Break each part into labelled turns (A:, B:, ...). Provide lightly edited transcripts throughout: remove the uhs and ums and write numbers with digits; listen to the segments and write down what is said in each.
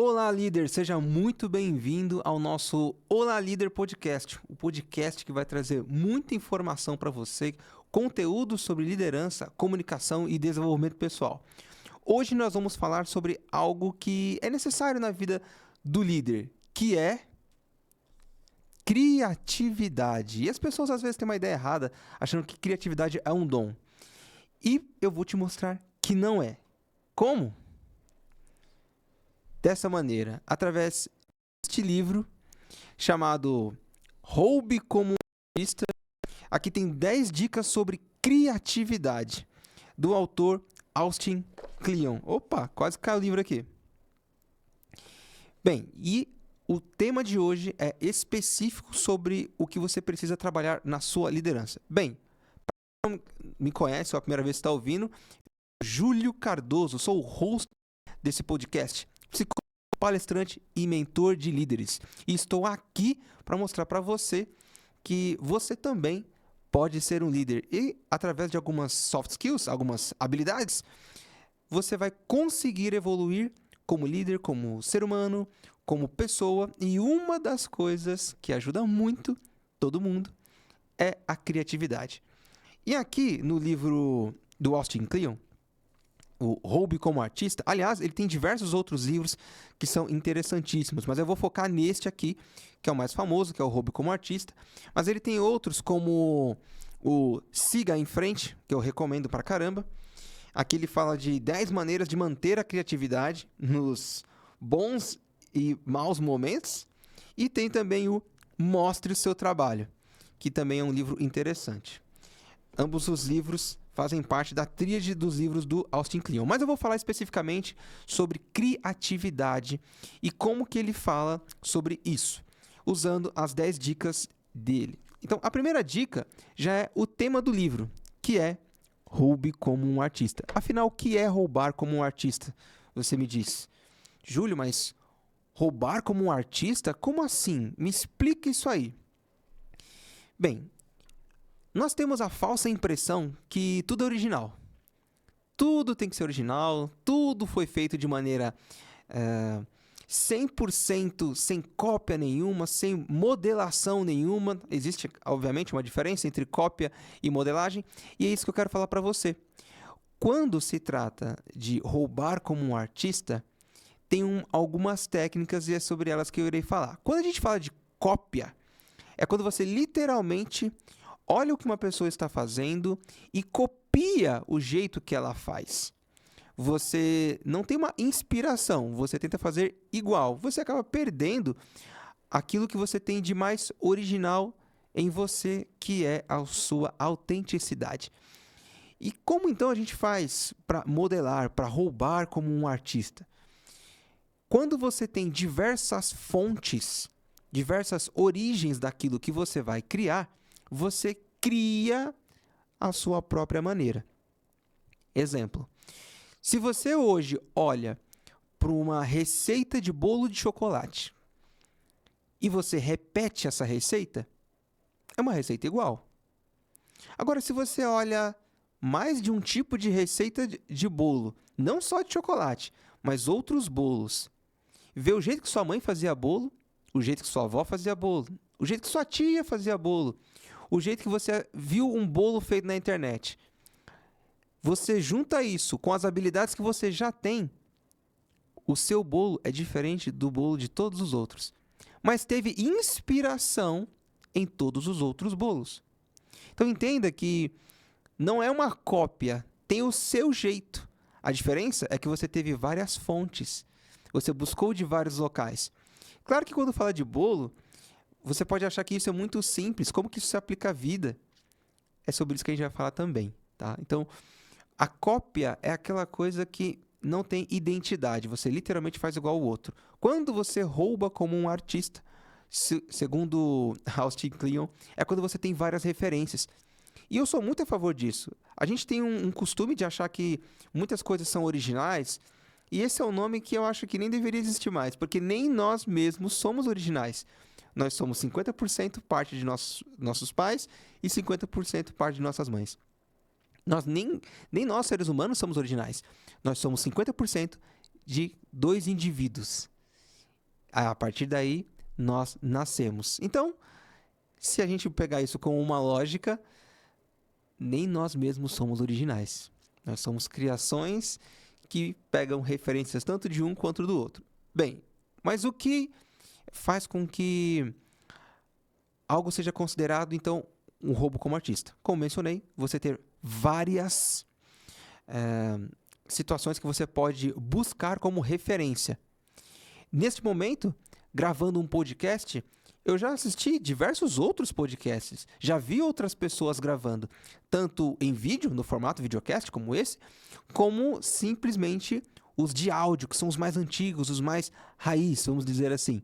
A: Olá, líder! Seja muito bem-vindo ao nosso Olá, Líder Podcast, o podcast que vai trazer muita informação para você, conteúdo sobre liderança, comunicação e desenvolvimento pessoal. Hoje nós vamos falar sobre algo que é necessário na vida do líder, que é criatividade. E as pessoas às vezes têm uma ideia errada, achando que criatividade é um dom. E eu vou te mostrar que não é. Como? Dessa maneira, através deste livro chamado Roube como um Artista. Aqui tem 10 dicas sobre criatividade, do autor Austin Kleon. Opa, quase caiu o livro aqui. Bem, e o tema de hoje é específico sobre o que você precisa trabalhar na sua liderança. Bem, para quem não me conhece, ou a primeira vez que está ouvindo, Júlio Cardoso, sou o host desse podcast, psicólogo, palestrante e mentor de líderes. E estou aqui para mostrar para você que você também pode ser um líder. E através de algumas soft skills, algumas habilidades, você vai conseguir evoluir como líder, como ser humano, como pessoa. E uma das coisas que ajuda muito todo mundo é a criatividade. E aqui no livro do Austin Kleon, o Roube como Artista, aliás, ele tem diversos outros livros que são interessantíssimos, mas eu vou focar neste aqui, que é o mais famoso, que é o Roube como Artista. Mas ele tem outros como o Siga em Frente, que eu recomendo pra caramba. Aqui ele fala de 10 maneiras de manter a criatividade nos bons e maus momentos. E tem também o Mostre o Seu Trabalho, que também é um livro interessante. Ambos os livros fazem parte da tríade dos livros do Austin Kleon. Mas eu vou falar especificamente sobre criatividade e como que ele fala sobre isso, usando as 10 dicas dele. Então, a primeira dica já é o tema do livro, que é Roube como um Artista. Afinal, o que é roubar como um artista? Você me diz, Júlio, mas roubar como um artista? Como assim? Me explica isso aí. Bem, nós temos a falsa impressão que tudo é original. Tudo tem que ser original, tudo foi feito de maneira 100% sem cópia nenhuma, sem modelação nenhuma. Existe, obviamente, uma diferença entre cópia e modelagem, e é isso que eu quero falar para você. Quando se trata de roubar como um artista, tem algumas técnicas e é sobre elas que eu irei falar. Quando a gente fala de cópia, é quando você literalmente olha o que uma pessoa está fazendo e copia o jeito que ela faz. Você não tem uma inspiração, você tenta fazer igual. Você acaba perdendo aquilo que você tem de mais original em você, que é a sua autenticidade. E como então a gente faz para modelar, para roubar como um artista? Quando você tem diversas fontes, diversas origens daquilo que você vai criar, você cria a sua própria maneira. Exemplo. Se você hoje olha para uma receita de bolo de chocolate e você repete essa receita, é uma receita igual. Agora, se você olha mais de um tipo de receita de bolo, não só de chocolate, mas outros bolos, vê o jeito que sua mãe fazia bolo, o jeito que sua avó fazia bolo, o jeito que sua tia fazia bolo, o jeito que você viu um bolo feito na internet. Você junta isso com as habilidades que você já tem, o seu bolo é diferente do bolo de todos os outros. Mas teve inspiração em todos os outros bolos. Então entenda que não é uma cópia, tem o seu jeito. A diferença é que você teve várias fontes. Você buscou de vários locais. Claro que quando fala de bolo, você pode achar que isso é muito simples. Como que isso se aplica à vida? É sobre isso que a gente vai falar também, tá? Então, a cópia é aquela coisa que não tem identidade. Você literalmente faz igual ao outro. Quando você rouba como um artista, segundo Austin Kleon, é quando você tem várias referências. E eu sou muito a favor disso. A gente tem um costume de achar que muitas coisas são originais, e esse é um nome que eu acho que nem deveria existir mais, porque nem nós mesmos somos originais. Nós somos 50% parte de nossos pais e 50% parte de nossas mães. Nem nós, seres humanos, somos originais. Nós somos 50% de 2 indivíduos. A partir daí, nós nascemos. Então, se a gente pegar isso com uma lógica, nem nós mesmos somos originais. Nós somos criações que pegam referências tanto de um quanto do outro. Bem, mas o que faz com que algo seja considerado, então, um roubo como artista? Como mencionei, você ter várias situações que você pode buscar como referência. Neste momento, gravando um podcast, eu já assisti diversos outros podcasts, já vi outras pessoas gravando, tanto em vídeo, no formato videocast como esse, como simplesmente os de áudio, que são os mais antigos, os mais raiz, vamos dizer assim.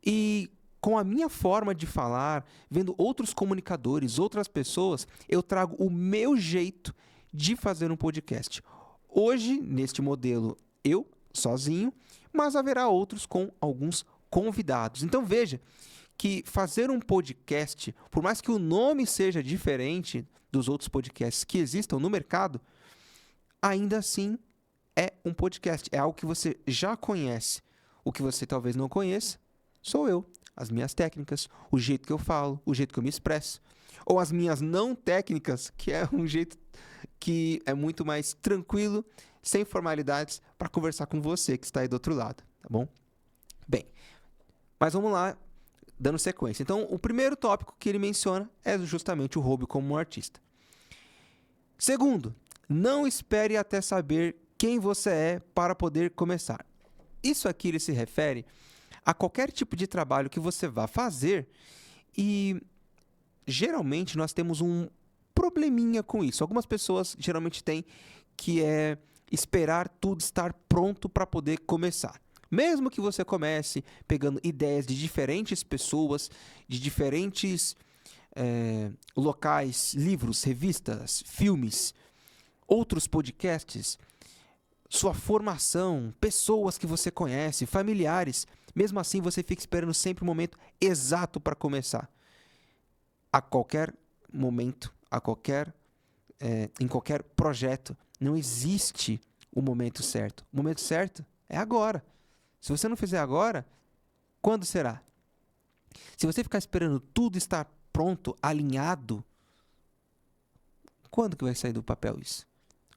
A: E com a minha forma de falar, vendo outros comunicadores, outras pessoas, eu trago o meu jeito de fazer um podcast. Hoje, neste modelo, eu, sozinho, mas haverá outros com alguns convidados. Então veja que fazer um podcast, por mais que o nome seja diferente dos outros podcasts que existam no mercado, ainda assim é um podcast. É algo que você já conhece. O que você talvez não conheça sou eu. As minhas técnicas, o jeito que eu falo, o jeito que eu me expresso. Ou as minhas não técnicas, que é um jeito que é muito mais tranquilo, sem formalidades, para conversar com você que está aí do outro lado, tá bom? Bem, mas vamos lá, dando sequência. Então, o primeiro tópico que ele menciona é justamente o roubo como um artista. Segundo, não espere até saber quem você é para poder começar. Isso aqui ele se refere a qualquer tipo de trabalho que você vá fazer e geralmente nós temos um probleminha com isso. Algumas pessoas geralmente têm que é esperar tudo estar pronto para poder começar. Mesmo que você comece pegando ideias de diferentes pessoas, de diferentes locais, livros, revistas, filmes, outros podcasts, sua formação, pessoas que você conhece, familiares, mesmo assim você fica esperando sempre o momento exato para começar. A qualquer momento, em qualquer projeto, não existe o momento certo. O momento certo é agora. Se você não fizer agora, quando será? Se você ficar esperando tudo estar pronto, alinhado, quando que vai sair do papel isso?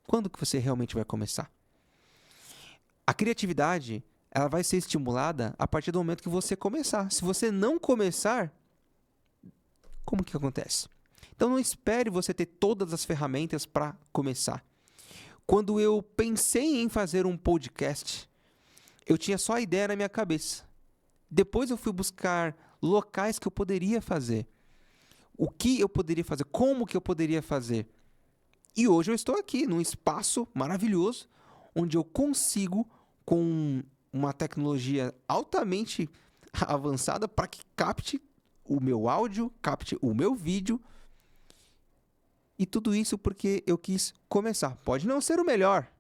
A: Quando que você realmente vai começar? A criatividade, ela vai ser estimulada a partir do momento que você começar. Se você não começar, como que acontece? Então não espere você ter todas as ferramentas para começar. Quando eu pensei em fazer um podcast, eu tinha só a ideia na minha cabeça. Depois eu fui buscar locais que eu poderia fazer. O que eu poderia fazer, como que eu poderia fazer. E hoje eu estou aqui, num espaço maravilhoso, onde eu consigo, com uma tecnologia altamente avançada, para que capte o meu áudio, capte o meu vídeo. E tudo isso porque eu quis começar. Pode não ser o melhor,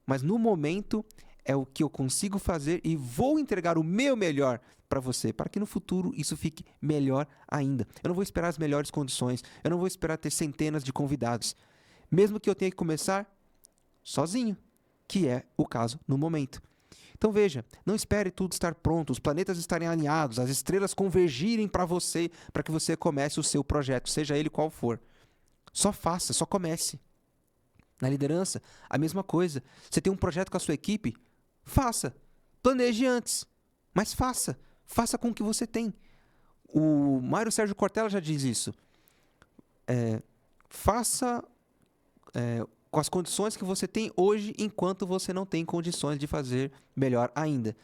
A: mas no momento é o que eu consigo fazer e vou entregar o meu melhor para você, para que no futuro isso fique melhor ainda. Eu não vou esperar as melhores condições, eu não vou esperar ter centenas de convidados, mesmo que eu tenha que começar sozinho, que é o caso no momento. Então veja, não espere tudo estar pronto, os planetas estarem alinhados, as estrelas convergirem para você, para que você comece o seu projeto, seja ele qual for. Só faça, só comece. Na liderança, a mesma coisa. Você tem um projeto com a sua equipe? Faça. Planeje antes, mas faça. Faça com o que você tem. O Mário Sérgio Cortella já diz isso. Faça com as condições que você tem hoje, enquanto você não tem condições de fazer melhor ainda.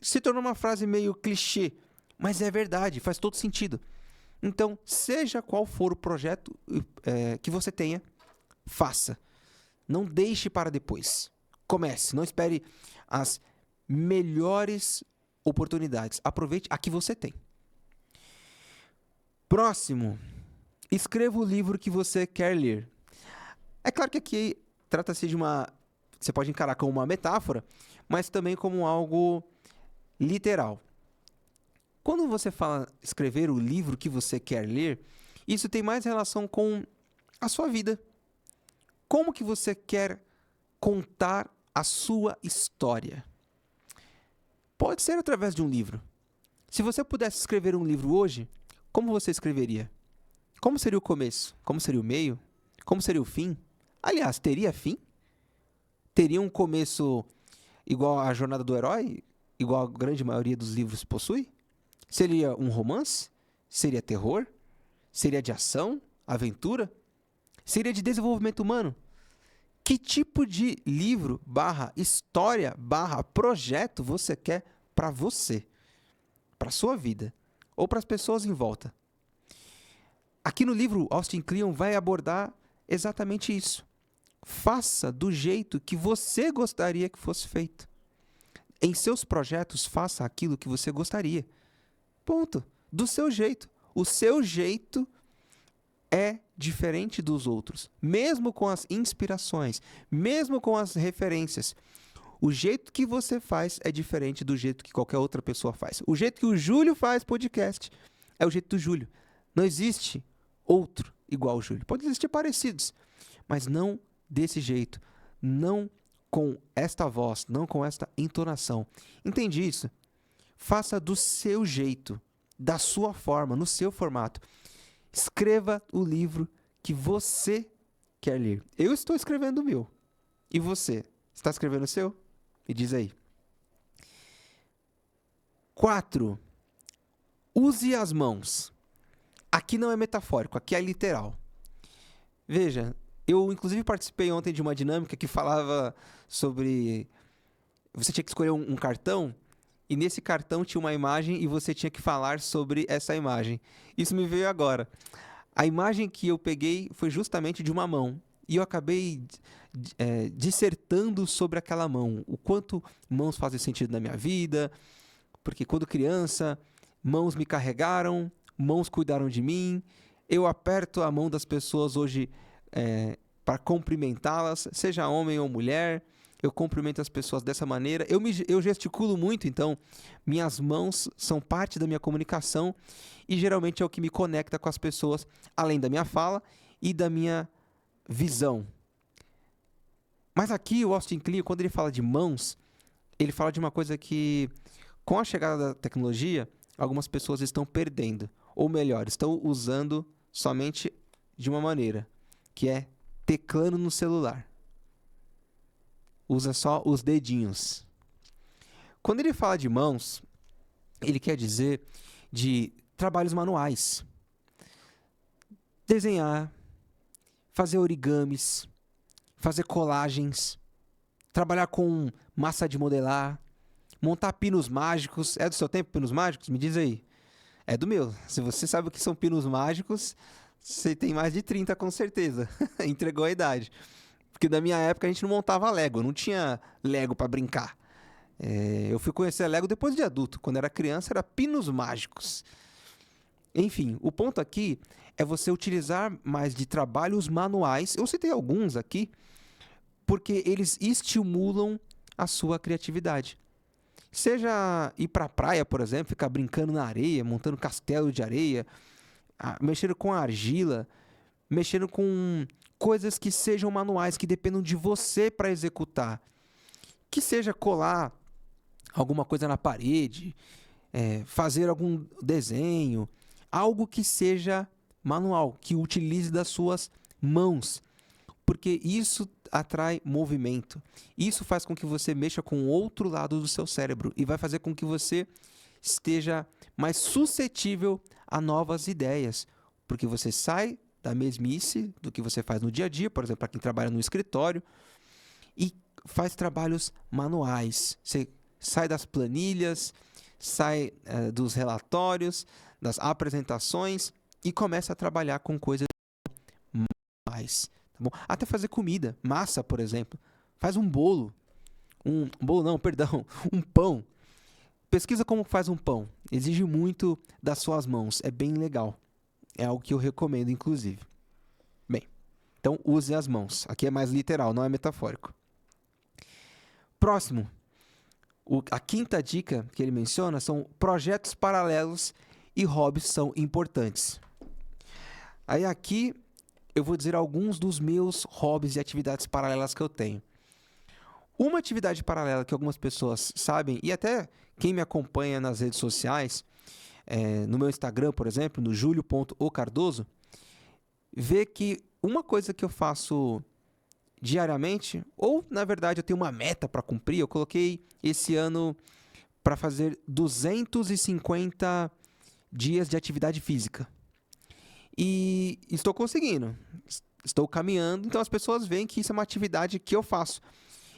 A: Se tornou uma frase meio clichê, mas é verdade, faz todo sentido. Então, seja qual for o projeto que você tenha, faça. Não deixe para depois. Comece, não espere as melhores oportunidades. Aproveite a que você tem. Próximo. Escreva o livro que você quer ler. É claro que aqui trata-se de uma... Você pode encarar como uma metáfora, mas também como algo literal. Quando você fala escrever o livro que você quer ler, isso tem mais relação com a sua vida. Como que você quer contar a sua história? Pode ser através de um livro. Se você pudesse escrever um livro hoje, como você escreveria? Como seria o começo? Como seria o meio? Como seria o fim? Aliás, teria fim? Teria um começo igual à Jornada do Herói? Igual a grande maioria dos livros possui? Seria um romance? Seria terror? Seria de ação? Aventura? Seria de desenvolvimento humano? Que tipo de livro, história, projeto você quer para você? Para sua vida? Ou para as pessoas em volta? Aqui no livro, Austin Kleon vai abordar exatamente isso. Faça do jeito que você gostaria que fosse feito. Em seus projetos, faça aquilo que você gostaria. Ponto. Do seu jeito. O seu jeito é diferente dos outros. Mesmo com as inspirações, mesmo com as referências. O jeito que você faz é diferente do jeito que qualquer outra pessoa faz. O jeito que o Júlio faz podcast é o jeito do Júlio. Não existe outro igual ao Júlio. Pode existir parecidos, mas não desse jeito. Não com esta voz, não com esta entonação. Entende isso? Faça do seu jeito, da sua forma, no seu formato. Escreva o livro que você quer ler. Eu estou escrevendo o meu. E você? Está escrevendo o seu? Me diz aí. 4. Use as mãos. Aqui não é metafórico, aqui é literal. Veja, eu inclusive participei ontem de uma dinâmica que falava sobre... Você tinha que escolher um cartão, e nesse cartão tinha uma imagem e você tinha que falar sobre essa imagem. Isso me veio agora. A imagem que eu peguei foi justamente de uma mão. E eu acabei dissertando sobre aquela mão. O quanto mãos fazem sentido na minha vida. Porque quando criança, mãos me carregaram, mãos cuidaram de mim. Eu aperto a mão das pessoas hoje para cumprimentá-las, seja homem ou mulher. Eu cumprimento as pessoas dessa maneira. Eu gesticulo muito, então minhas mãos são parte da minha comunicação e geralmente é o que me conecta com as pessoas, além da minha fala e da minha visão. Mas aqui o Austin Kleon, quando ele fala de mãos, ele fala de uma coisa que, com a chegada da tecnologia, algumas pessoas estão perdendo. Ou melhor, estão usando somente de uma maneira, que é teclando no celular. Usa só os dedinhos. Quando ele fala de mãos, ele quer dizer de trabalhos manuais. Desenhar, fazer origamis, fazer colagens, trabalhar com massa de modelar, montar pinos mágicos. É do seu tempo, pinos mágicos? Me diz aí. É do meu. Se você sabe o que são pinos mágicos, você tem mais de 30 com certeza. Entregou a idade. Porque na minha época a gente não montava Lego, não tinha Lego para brincar. Eu fui conhecer Lego depois de adulto. Quando era criança era pinos mágicos. Enfim, o ponto aqui é você utilizar mais de trabalhos manuais. Eu citei alguns aqui, porque eles estimulam a sua criatividade. Seja ir para a praia, por exemplo, ficar brincando na areia, montando castelo de areia, mexendo com argila, mexendo com coisas que sejam manuais, que dependam de você para executar. Que seja colar alguma coisa na parede, fazer algum desenho, algo que seja manual, que utilize das suas mãos, porque isso atrai movimento. Isso faz com que você mexa com o outro lado do seu cérebro e vai fazer com que você esteja mais suscetível a novas ideias, porque você sai da mesmice do que você faz no dia a dia, por exemplo, para quem trabalha no escritório, e faz trabalhos manuais. Você sai das planilhas, sai dos relatórios, das apresentações e começa a trabalhar com coisas mais. Tá bom? Até fazer comida, massa, por exemplo. Faz um bolo. Um pão. Pesquisa como faz um pão. Exige muito das suas mãos. É bem legal. É algo que eu recomendo, inclusive. Bem, então use as mãos. Aqui é mais literal, não é metafórico. Próximo. A quinta dica que ele menciona são projetos paralelos e hobbies são importantes. Aí aqui eu vou dizer alguns dos meus hobbies e atividades paralelas que eu tenho. Uma atividade paralela que algumas pessoas sabem, e até quem me acompanha nas redes sociais, no meu Instagram, por exemplo, no julio.ocardoso, vê que uma coisa que eu faço diariamente, ou na verdade eu tenho uma meta para cumprir, eu coloquei esse ano para fazer 250 dias de atividade física. E estou conseguindo, estou caminhando, então as pessoas veem que isso é uma atividade que eu faço.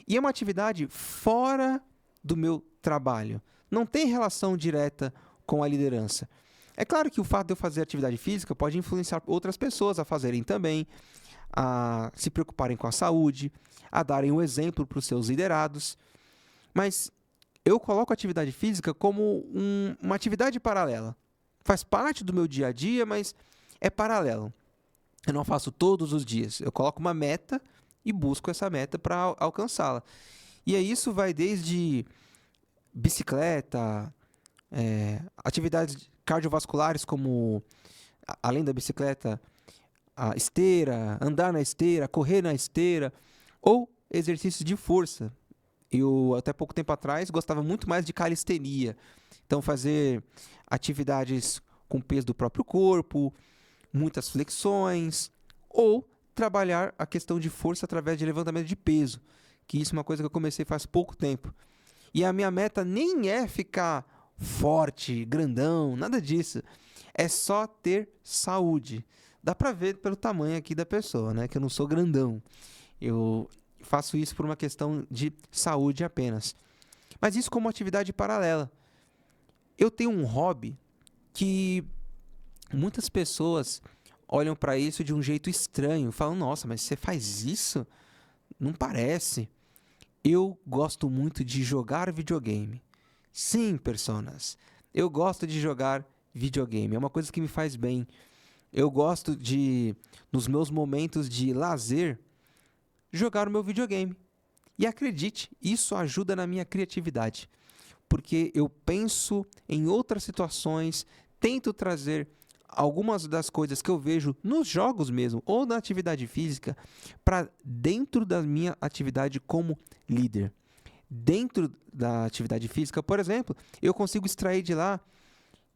A: E é uma atividade fora do meu trabalho. Não tem relação direta com a liderança. É claro que o fato de eu fazer atividade física pode influenciar outras pessoas a fazerem também, a se preocuparem com a saúde, a darem um exemplo para os seus liderados. Mas eu coloco a atividade física como uma atividade paralela. Faz parte do meu dia a dia, mas é paralelo. Eu não faço todos os dias. Eu coloco uma meta e busco essa meta para alcançá-la. E aí isso vai desde bicicleta, atividades cardiovasculares como, além da bicicleta, a esteira, andar na esteira, correr na esteira, ou exercícios de força. Eu, até pouco tempo atrás, gostava muito mais de calistenia. Então, fazer atividades com peso do próprio corpo, muitas flexões, ou trabalhar a questão de força através de levantamento de peso, que isso é uma coisa que eu comecei faz pouco tempo. E a minha meta nem é ficar forte, grandão, nada disso. É só ter saúde. Dá pra ver pelo tamanho aqui da pessoa, né? Que eu não sou grandão. Eu faço isso por uma questão de saúde apenas. Mas isso como atividade paralela. Eu tenho um hobby que muitas pessoas olham para isso de um jeito estranho. Falam, nossa, mas você faz isso? Não parece. Eu gosto muito de jogar videogame. Sim, personas. Eu gosto de jogar videogame. É uma coisa que me faz bem. Eu gosto de, nos meus momentos de lazer, jogar o meu videogame. E acredite, isso ajuda na minha criatividade. Porque eu penso em outras situações, tento trazer algumas das coisas que eu vejo nos jogos mesmo, ou na atividade física, para dentro da minha atividade como líder. Dentro da atividade física, por exemplo, eu consigo extrair de lá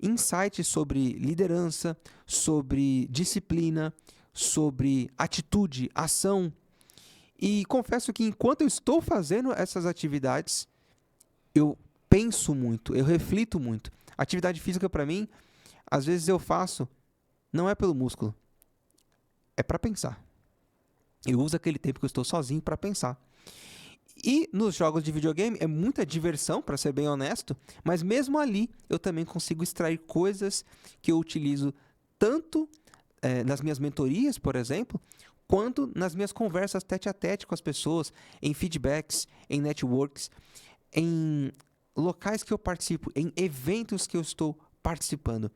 A: insights sobre liderança, sobre disciplina, sobre atitude, ação. E confesso que enquanto eu estou fazendo essas atividades, eu penso muito, eu reflito muito. Atividade física para mim, às vezes eu faço, não é pelo músculo, é para pensar. Eu uso aquele tempo que eu estou sozinho para pensar. E nos jogos de videogame é muita diversão, para ser bem honesto, mas mesmo ali eu também consigo extrair coisas que eu utilizo tanto nas minhas mentorias, por exemplo, quanto nas minhas conversas tete a tete com as pessoas, em feedbacks, em networks, em locais que eu participo, em eventos que eu estou participando.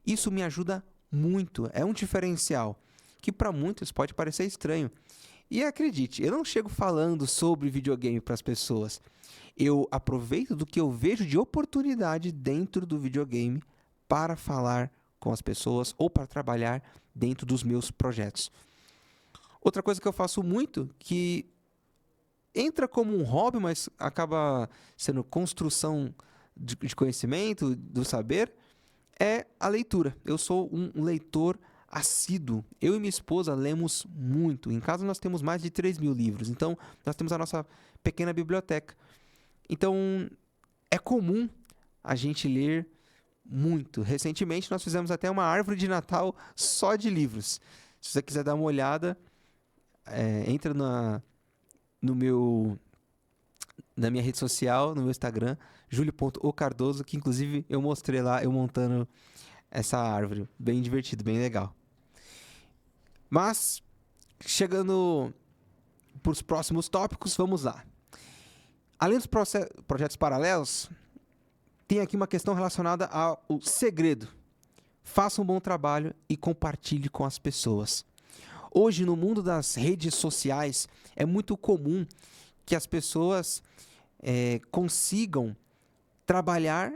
A: Isso me ajuda muito, é um diferencial que para muitos pode parecer estranho. E acredite, eu não chego falando sobre videogame para as pessoas. Eu aproveito do que eu vejo de oportunidade dentro do videogame para falar com as pessoas ou para trabalhar dentro dos meus projetos. Outra coisa que eu faço muito, que entra como um hobby, mas acaba sendo construção de conhecimento, do saber, é a leitura. Eu sou um leitor assíduo. Eu e minha esposa lemos muito. Em casa nós temos mais de 3.000 livros. Então, nós temos a nossa pequena biblioteca. Então, é comum a gente ler muito. Recentemente, nós fizemos até uma árvore de Natal só de livros. Se você quiser dar uma olhada, entra na minha rede social, no meu Instagram, julio.ocardoso, que inclusive eu mostrei lá, eu montando essa árvore. Bem divertido, bem legal. Mas, chegando para os próximos tópicos, vamos lá. Além dos projetos paralelos, tem aqui uma questão relacionada ao segredo. Faça um bom trabalho e compartilhe com as pessoas. Hoje, no mundo das redes sociais, é muito comum que as pessoas consigam trabalhar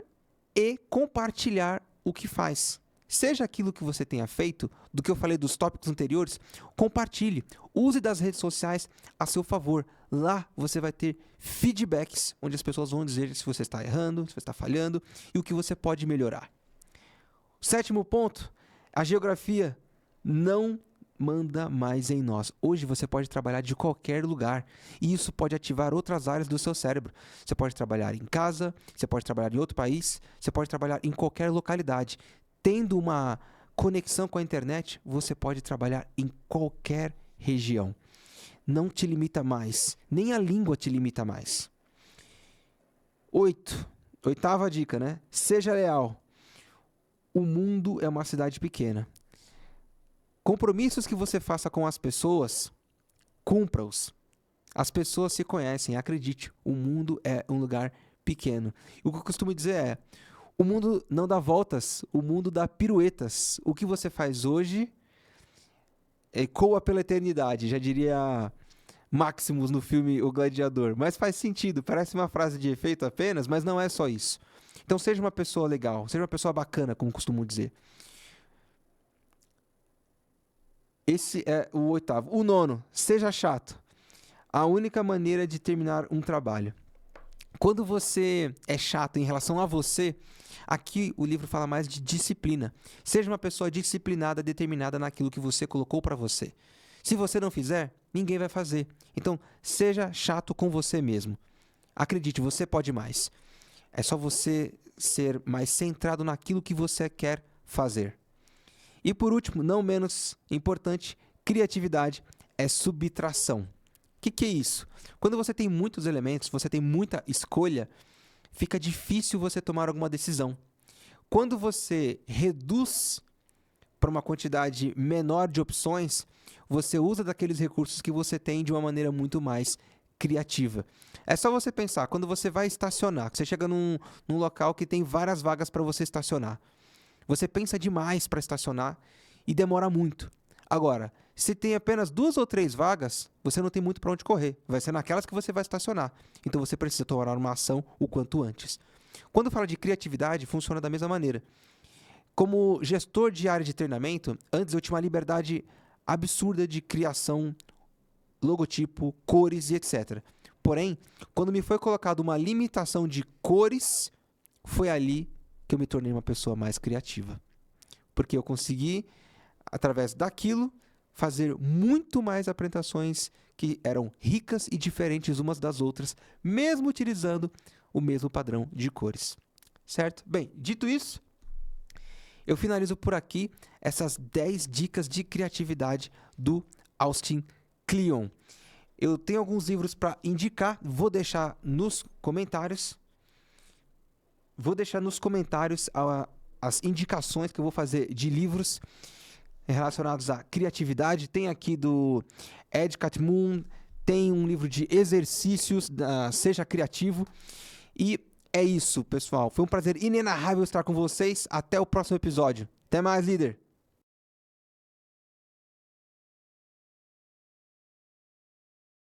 A: e compartilhar o que faz, seja aquilo que você tenha feito, do que eu falei dos tópicos anteriores, compartilhe. Use das redes sociais a seu favor. Lá você vai ter feedbacks, onde as pessoas vão dizer se você está errando, se você está falhando e o que você pode melhorar. 7º ponto, a geografia não manda mais em nós. Hoje você pode trabalhar de qualquer lugar e isso pode ativar outras áreas do seu cérebro. Você pode trabalhar em casa, você pode trabalhar em outro país, você pode trabalhar em qualquer localidade. Tendo uma conexão com a internet, você pode trabalhar em qualquer região. Não te limita mais, nem a língua te limita mais. 8ª dica, né? Seja leal. O mundo é uma cidade pequena. Compromissos que você faça com as pessoas, cumpra-os. As pessoas se conhecem, acredite, o mundo é um lugar pequeno. O que eu costumo dizer é, o mundo não dá voltas, o mundo dá piruetas. O que você faz hoje ecoa pela eternidade, já diria Maximus no filme O Gladiador. Mas faz sentido, parece uma frase de efeito apenas, mas não é só isso. Então seja uma pessoa legal, seja uma pessoa bacana, como costumo dizer. Esse é o 8º. O 9º, seja chato. A única maneira de terminar um trabalho. Quando você é chato em relação a você, aqui o livro fala mais de disciplina. Seja uma pessoa disciplinada, determinada naquilo que você colocou para você. Se você não fizer, ninguém vai fazer. Então, seja chato com você mesmo. Acredite, você pode mais. É só você ser mais centrado naquilo que você quer fazer. E por último, não menos importante, criatividade é subtração. O que é isso? Quando você tem muitos elementos, você tem muita escolha, fica difícil você tomar alguma decisão. Quando você reduz para uma quantidade menor de opções, você usa daqueles recursos que você tem de uma maneira muito mais criativa. É só você pensar, quando você vai estacionar, que você chega num local que tem várias vagas para você estacionar. Você pensa demais para estacionar e demora muito. Agora, se tem apenas 2 ou 3 vagas, você não tem muito para onde correr. Vai ser naquelas que você vai estacionar. Então você precisa tomar uma ação o quanto antes. Quando fala de criatividade, funciona da mesma maneira. Como gestor de área de treinamento, antes eu tinha uma liberdade absurda de criação, logotipo, cores e etc. Porém, quando me foi colocado uma limitação de cores, foi ali que eu me tornei uma pessoa mais criativa. Porque eu consegui, através daquilo, fazer muito mais apresentações que eram ricas e diferentes umas das outras, mesmo utilizando o mesmo padrão de cores. Certo? Bem, dito isso, eu finalizo por aqui essas 10 dicas de criatividade do Austin Kleon. Eu tenho alguns livros para indicar, vou deixar nos comentários as indicações que eu vou fazer de livros relacionados à criatividade. Tem aqui do Ed Catmull, tem um livro de exercícios da Seja Criativo. E é isso, pessoal. Foi um prazer inenarrável estar com vocês. Até o próximo episódio. Até mais, líder!